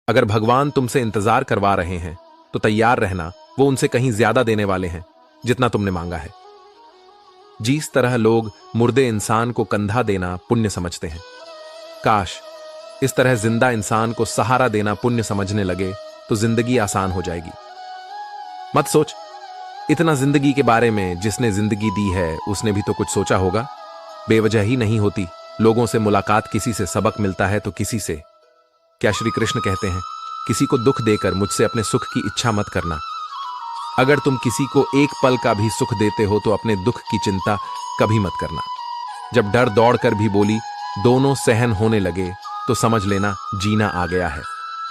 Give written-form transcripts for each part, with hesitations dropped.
अगर भगवान तुमसे इंतजार करवा रहे हैं तो तैयार रहना, वो उनसे कहीं ज्यादा देने वाले हैं जितना तुमने मांगा है। जिस तरह लोग मुर्दे इंसान को कंधा देना पुण्य समझते हैं, काश इस तरह जिंदा इंसान को सहारा देना पुण्य समझने लगे तो जिंदगी आसान हो जाएगी। मत सोच इतना जिंदगी के बारे में, जिसने जिंदगी दी है उसने भी तो कुछ सोचा होगा। बेवजह ही नहीं होती लोगों से मुलाकात, किसी से सबक मिलता है तो किसी से। क्या श्री कृष्ण कहते हैं, किसी को दुख देकर मुझसे अपने सुख की इच्छा मत करना। अगर तुम किसी को एक पल का भी सुख देते हो तो अपने दुख की चिंता कभी मत करना। जब डर दौड़कर भी बोली दोनों सहन होने लगे तो समझ लेना जीना आ गया है।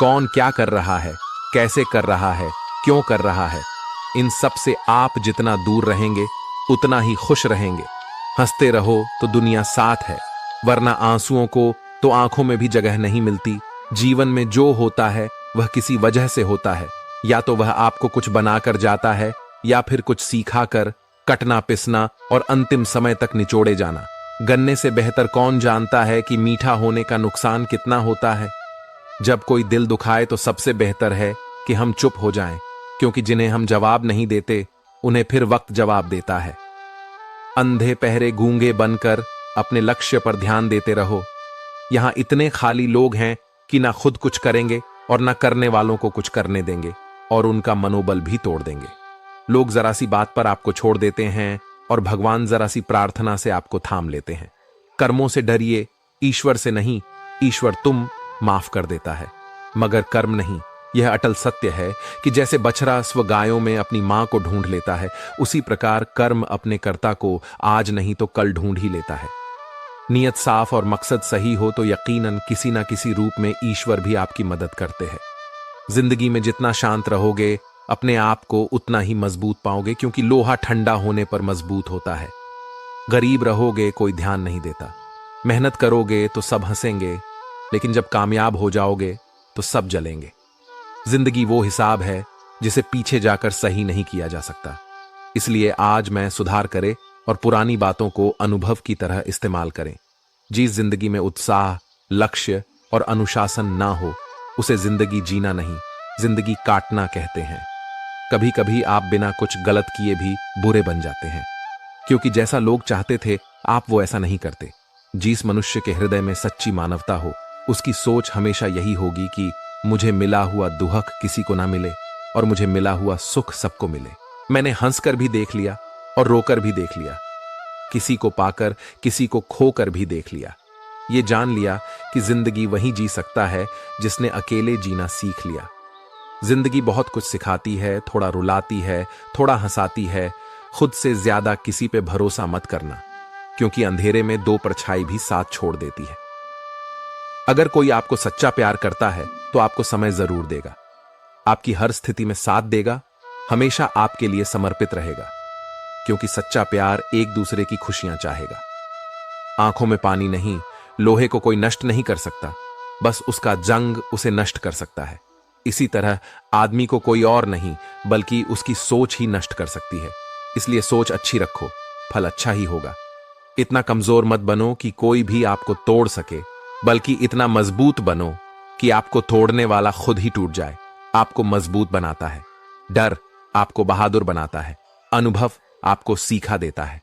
कौन क्या कर रहा है, कैसे कर रहा है, क्यों कर रहा है, इन सब से आप जितना दूर रहेंगे उतना ही खुश रहेंगे। हंसते रहो तो दुनिया साथ है, वरना आंसुओं को तो आंखों में भी जगह नहीं मिलती। जीवन में जो होता है वह किसी वजह से होता है, या तो वह आपको कुछ बनाकर जाता है या फिर कुछ सीखा कर, कटना पिसना और अंतिम समय तक निचोड़े जाना। गन्ने से बेहतर कौन जानता है कि मीठा होने का नुकसान कितना होता है। जब कोई दिल दुखाए तो सबसे बेहतर है कि हम चुप हो जाएं, क्योंकि जिन्हें हम जवाब नहीं देते उन्हें फिर वक्त जवाब देता है। अंधे पहरे गूंगे बनकर अपने लक्ष्य पर ध्यान देते रहो। यहां इतने खाली लोग हैं कि ना खुद कुछ करेंगे और ना करने वालों को कुछ करने देंगे, और उनका मनोबल भी तोड़ देंगे। लोग जरा सी बात पर आपको छोड़ देते हैं और भगवान जरा सी प्रार्थना से आपको थाम लेते हैं। कर्मों से डरिए, ईश्वर से नहीं। ईश्वर तुम माफ कर देता है मगर कर्म नहीं। यह अटल सत्य है कि जैसे बछड़ा स्व गायों में अपनी मां को ढूंढ लेता है, उसी प्रकार कर्म अपने कर्ता को आज नहीं तो कल ढूंढ ही लेता है। नियत साफ और मकसद सही हो तो यकीनन किसी ना किसी रूप में ईश्वर भी आपकी मदद करते हैं। जिंदगी में जितना शांत रहोगे अपने आप को उतना ही मजबूत पाओगे, क्योंकि लोहा ठंडा होने पर मजबूत होता है। गरीब रहोगे कोई ध्यान नहीं देता, मेहनत करोगे तो सब हंसेंगे, लेकिन जब कामयाब हो जाओगे तो सब जलेंगे। जिंदगी वो हिसाब है जिसे पीछे जाकर सही नहीं किया जा सकता। इसलिए आज मैं सुधार करें और पुरानी बातों को अनुभव की तरह इस्तेमाल करें। जिस जिंदगी में उत्साह, लक्ष्य और अनुशासन ना हो उसे जिंदगी जीना नहीं, जिंदगी काटना कहते हैं। कभी कभी आप बिना कुछ गलत किए भी बुरे बन जाते हैं, क्योंकि जैसा लोग चाहते थे आप वो ऐसा नहीं करते। जिस मनुष्य के हृदय में सच्ची मानवता हो उसकी सोच हमेशा यही होगी कि मुझे मिला हुआ दुहक किसी को ना मिले और मुझे मिला हुआ सुख सबको मिले। मैंने हंसकर भी देख लिया और रोकर भी देख लिया, किसी को पाकर किसी को खोकर भी देख लिया। ये जान लिया कि जिंदगी वही जी सकता है जिसने अकेले जीना सीख लिया। जिंदगी बहुत कुछ सिखाती है, थोड़ा रुलाती है, थोड़ा हंसाती है। खुद से ज्यादा किसी पे भरोसा मत करना, क्योंकि अंधेरे में दो परछाई भी साथ छोड़ देती है। अगर कोई आपको सच्चा प्यार करता है तो आपको समय जरूर देगा, आपकी हर स्थिति में साथ देगा, हमेशा आपके लिए समर्पित रहेगा, क्योंकि सच्चा प्यार एक दूसरे की खुशियां चाहेगा। आंखों में पानी नहीं, लोहे को कोई नष्ट नहीं कर सकता, बस उसका जंग उसे नष्ट कर सकता है। इसी तरह आदमी को कोई और नहीं बल्कि उसकी सोच ही नष्ट कर सकती है। इसलिए सोच अच्छी रखो, फल अच्छा ही होगा। इतना कमजोर मत बनो कि कोई भी आपको तोड़ सके, बल्कि इतना मजबूत बनो कि आपको तोड़ने वाला खुद ही टूट जाए। आपको मजबूत बनाता है, डर आपको बहादुर बनाता है, अनुभव आपको सीखा देता है।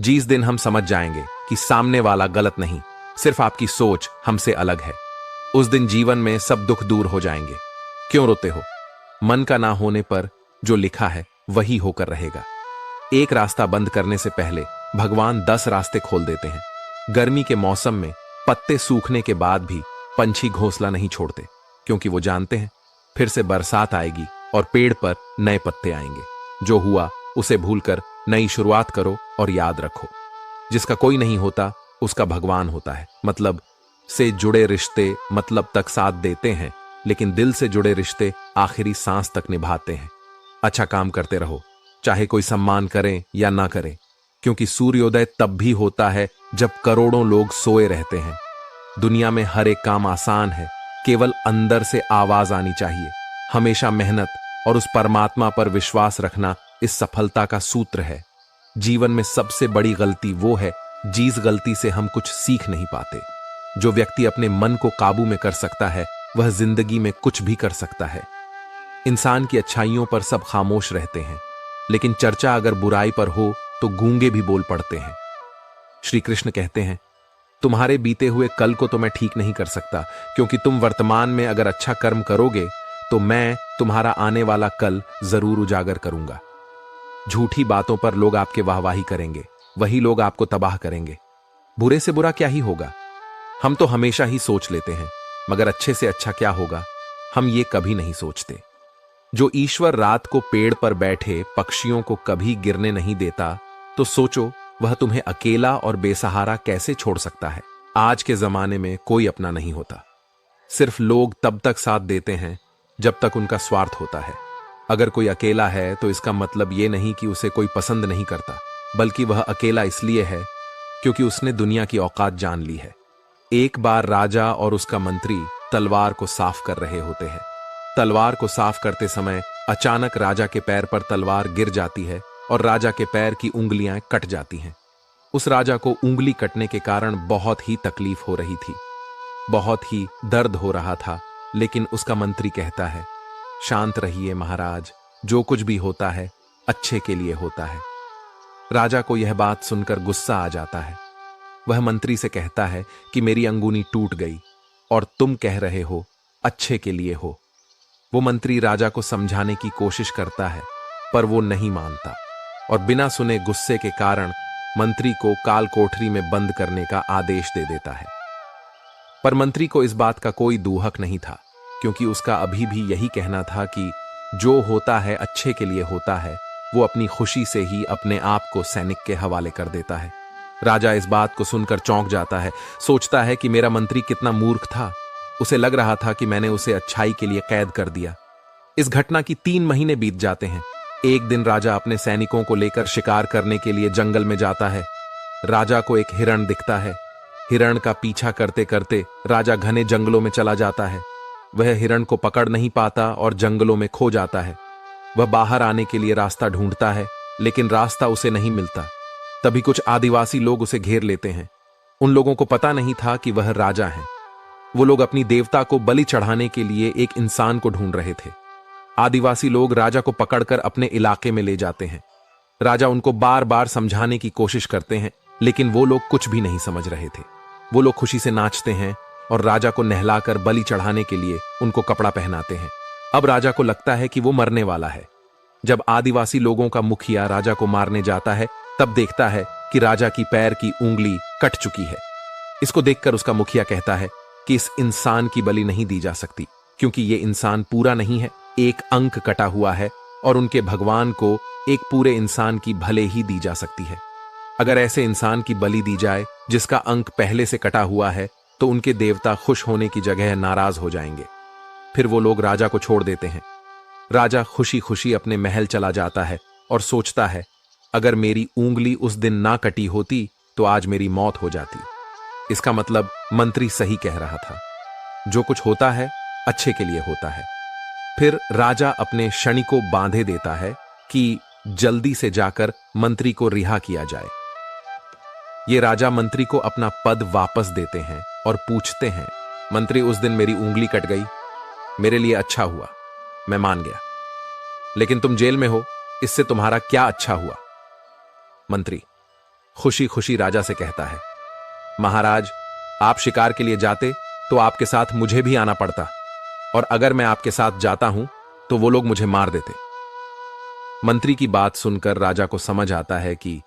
जिस दिन हम समझ जाएंगे कि सामने वाला गलत नहीं, सिर्फ आपकी सोच हमसे अलग है, उस दिन जीवन में सब दुख दूर हो जाएंगे। क्यों रोते हो? मन का ना होने पर जो लिखा है वही होकर रहेगा। एक रास्ता बंद करने से पहले भगवान 10 रास्ते खोल देते हैं। गर्मी के मौसम में पत्ते सूखने के बाद भी पंछी घोंसला नहीं छोड़ते, क्योंकि वो जानते हैं फिर से बरसात आएगी और पेड़ पर नए पत्ते आएंगे। जो हुआ उसे भूलकर नई शुरुआत करो और याद रखो, जिसका कोई नहीं होता उसका भगवान होता है। मतलब से जुड़े रिश्ते मतलब तक साथ देते हैं, लेकिन दिल से जुड़े रिश्ते आखिरी सांस तक निभाते हैं। अच्छा काम करते रहो, चाहे कोई सम्मान करें या ना करें, क्योंकि सूर्योदय तब भी होता है जब करोड़ों लोग सोए रहते हैं। दुनिया में हर एक काम आसान है, केवल अंदर से आवाज आनी चाहिए। हमेशा मेहनत और उस परमात्मा पर विश्वास रखना इस सफलता का सूत्र है। जीवन में सबसे बड़ी गलती वो है जिस गलती से हम कुछ सीख नहीं पाते। जो व्यक्ति अपने मन को काबू में कर सकता है वह जिंदगी में कुछ भी कर सकता है। इंसान की अच्छाइयों पर सब खामोश रहते हैं, लेकिन चर्चा अगर बुराई पर हो तो गूंगे भी बोल पड़ते हैं। श्री कृष्ण कहते हैं, तुम्हारे बीते हुए कल को तो मैं ठीक नहीं कर सकता, क्योंकि तुम वर्तमान में अगर अच्छा कर्म करोगे तो मैं तुम्हारा आने वाला कल जरूर उजागर करूंगा। झूठी बातों पर लोग आपके वाहवाही करेंगे, वही लोग आपको तबाह करेंगे। बुरे से बुरा क्या ही होगा, हम तो हमेशा ही सोच लेते हैं, मगर अच्छे से अच्छा क्या होगा हम ये कभी नहीं सोचते। जो ईश्वर रात को पेड़ पर बैठे पक्षियों को कभी गिरने नहीं देता, तो सोचो वह तुम्हें अकेला और बेसहारा कैसे छोड़ सकता है। आज के जमाने में कोई अपना नहीं होता, सिर्फ लोग तब तक साथ देते हैं जब तक उनका स्वार्थ होता है। अगर कोई अकेला है तो इसका मतलब यह नहीं कि उसे कोई पसंद नहीं करता, बल्कि वह अकेला इसलिए है क्योंकि उसने दुनिया की औकात जान ली है। एक बार राजा और उसका मंत्री तलवार को साफ कर रहे होते हैं। तलवार को साफ करते समय अचानक राजा के पैर पर तलवार गिर जाती है और राजा के पैर की उंगलियां कट जाती हैं। उस राजा को उंगली कटने के कारण बहुत ही तकलीफ हो रही थी, बहुत ही दर्द हो रहा था, लेकिन उसका मंत्री कहता है, शांत रहिए महाराज, जो कुछ भी होता है अच्छे के लिए होता है। राजा को यह बात सुनकर गुस्सा आ जाता है। वह मंत्री से कहता है कि मेरी अंगुनी टूट गई और तुम कह रहे हो अच्छे के लिए हो। वो मंत्री राजा को समझाने की कोशिश करता है, पर वो नहीं मानता और बिना सुने गुस्से के कारण मंत्री को काल कोठरी में बंद करने का आदेश दे देता है। पर मंत्री को इस बात का कोई दूहक नहीं था, क्योंकि उसका अभी भी यही कहना था कि जो होता है अच्छे के लिए होता है। वो अपनी खुशी से ही अपने आप को सैनिक के हवाले कर देता है। राजा इस बात को सुनकर चौंक जाता है, सोचता है कि मेरा मंत्री कितना मूर्ख था। उसे लग रहा था कि मैंने उसे अच्छाई के लिए कैद कर दिया। इस घटना की 3 महीने बीत जाते हैं। एक दिन राजा अपने सैनिकों को लेकर शिकार करने के लिए जंगल में जाता है। राजा को एक हिरण दिखता है। हिरण का पीछा करते करते राजा घने जंगलों में चला जाता है। वह हिरण को पकड़ नहीं पाता और जंगलों में खो जाता है। वह बाहर आने के लिए रास्ता ढूंढता है, लेकिन रास्ता उसे नहीं मिलता। तभी कुछ आदिवासी लोग उसे घेर लेते हैं। उन लोगों को पता नहीं था कि वह राजा है। वो लोग अपनी देवता को बलि चढ़ाने के लिए एक इंसान को ढूंढ रहे थे। आदिवासी लोग राजा को पकड़कर अपने इलाके में ले जाते हैं। राजा उनको बार बार समझाने की कोशिश करते हैं, लेकिन वो लोग कुछ भी नहीं समझ रहे थे। वो लोग खुशी से नाचते हैं और राजा को नहलाकर बलि चढ़ाने के लिए उनको कपड़ा पहनाते हैं। अब राजा को लगता है कि वो मरने वाला है। जब आदिवासी लोगों का मुखिया राजा को मारने जाता है, तब देखता है कि राजा की पैर की उंगली कट चुकी है। इसको देखकर उसका मुखिया कहता है कि इस इंसान की बलि नहीं दी जा सकती, क्योंकि ये इंसान पूरा नहीं है, एक अंक कटा हुआ है और उनके भगवान को एक पूरे इंसान की भले ही दी जा सकती है। अगर ऐसे इंसान की बलि दी जाए जिसका अंक पहले से कटा हुआ है, तो उनके देवता खुश होने की जगह नाराज हो जाएंगे। फिर वो लोग राजा को छोड़ देते हैं। राजा खुशी खुशी अपने महल चला जाता है और सोचता है, अगर मेरी उंगली उस दिन ना कटी होती तो आज मेरी मौत हो जाती। इसका मतलब मंत्री सही कह रहा था, जो कुछ होता है अच्छे के लिए होता है। फिर राजा अपने शनि को बांधे देता है कि जल्दी से जाकर मंत्री को रिहा किया जाए। ये राजा मंत्री को अपना पद वापस देते हैं और पूछते हैं, मंत्री उस दिन मेरी उंगली कट गई, मेरे लिए अच्छा हुआ, मैं मान गया, लेकिन तुम जेल में हो, इससे तुम्हारा क्या अच्छा हुआ? मंत्री खुशी खुशी राजा से कहता है, महाराज आप शिकार के लिए जाते तो आपके साथ मुझे भी आना पड़ता, और अगर मैं आपके साथ जाता हूं तो वो लोग मुझे मार देते। मंत्री की बात सुनकर राजा को समझ आता है कि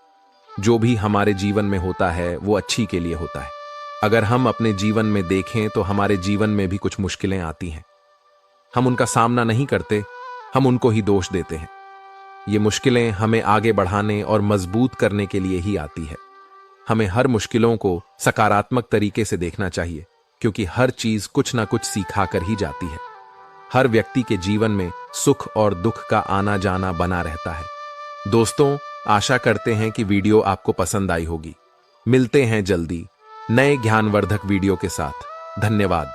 जो भी हमारे जीवन में होता है वो अच्छी के लिए होता है। अगर हम अपने जीवन में देखें तो हमारे जीवन में भी कुछ मुश्किलें आती हैं। हम उनका सामना नहीं करते, हम उनको ही दोष देते हैं। ये मुश्किलें हमें आगे बढ़ाने और मजबूत करने के लिए ही आती है। हमें हर मुश्किलों को सकारात्मक तरीके से देखना चाहिए, क्योंकि हर चीज कुछ ना कुछ सिखा कर ही जाती है। हर व्यक्ति के जीवन में सुख और दुख का आना जाना बना रहता है। दोस्तों, आशा करते हैं कि वीडियो आपको पसंद आई होगी। मिलते हैं जल्दी नए ज्ञानवर्धक वीडियो के साथ। धन्यवाद।